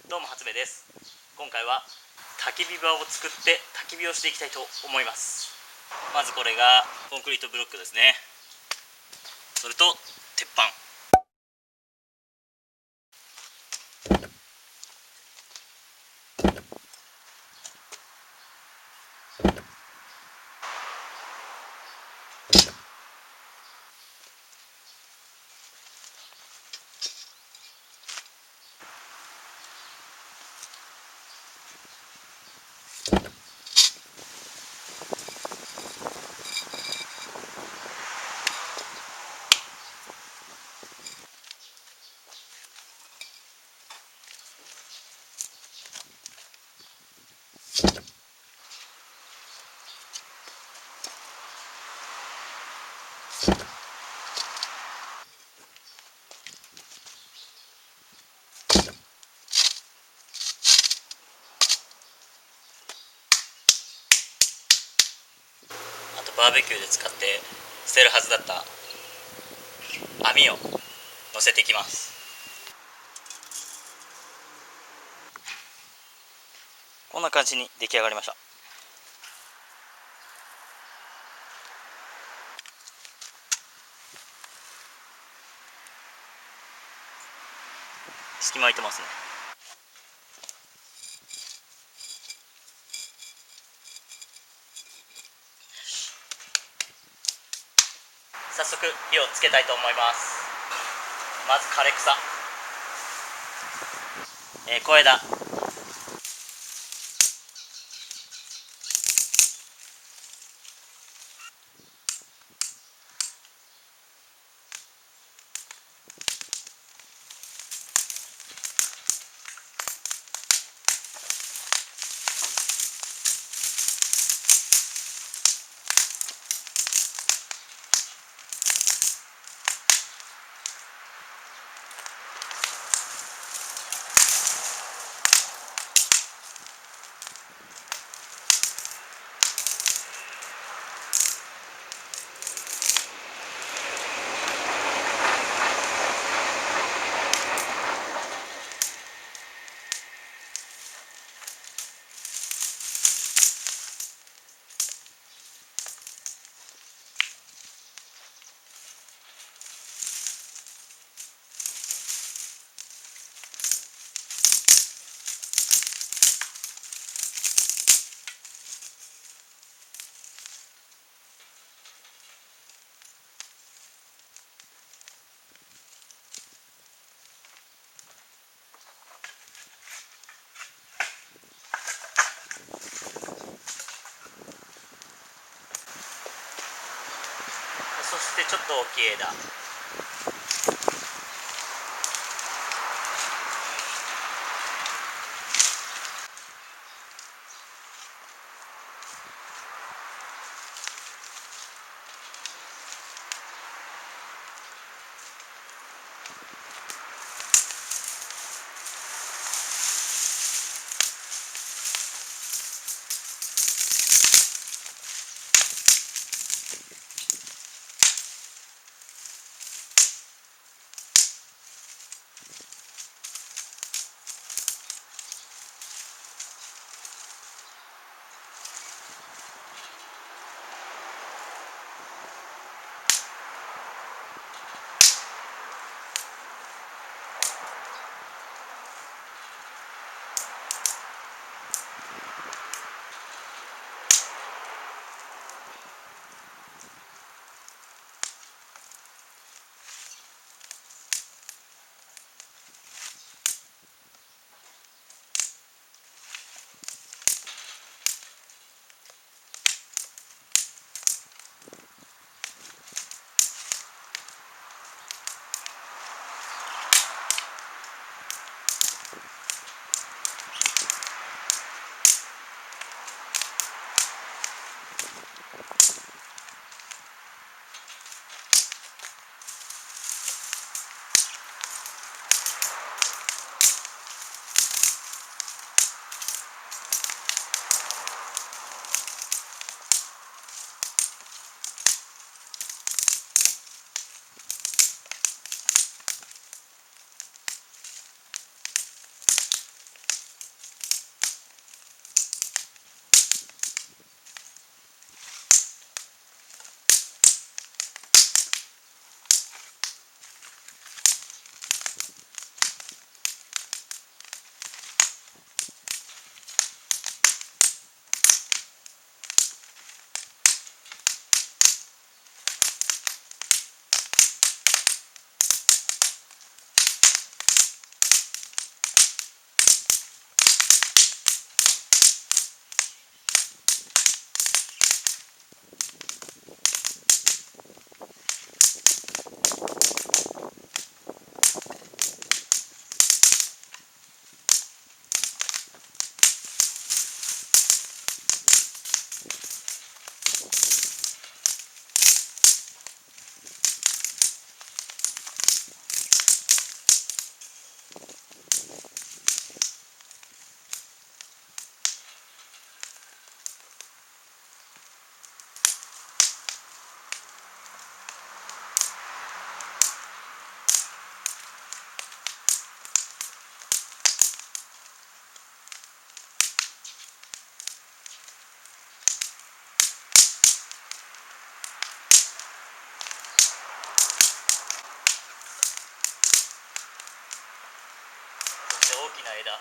どうも、初部です。今回は焚き火場を作って焚き火をしていきたいと思います。まずこれがコンクリートブロックですね。それと鉄板。あとバーベキューで使って捨てるはずだった網を乗せていきます。こんな感じに出来上がりました。隙間空いてますね。早速火をつけたいと思います。まず枯れ草、小枝、そしてちょっと大きい枝、きな枝。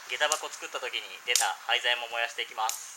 下駄箱作った時に出た廃材も燃やしていきます。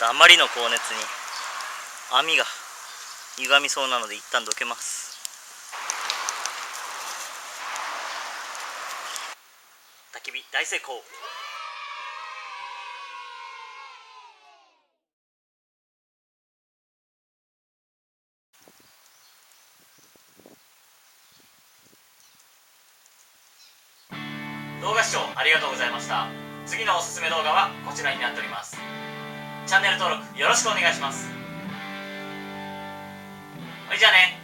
あまりの高熱に網が歪みそうなので一旦どけます。焚き火大成功。動画視聴ありがとうございました。次のおすすめ動画はこちらになっております。チャンネル登録よろしくお願いします。それじゃあね。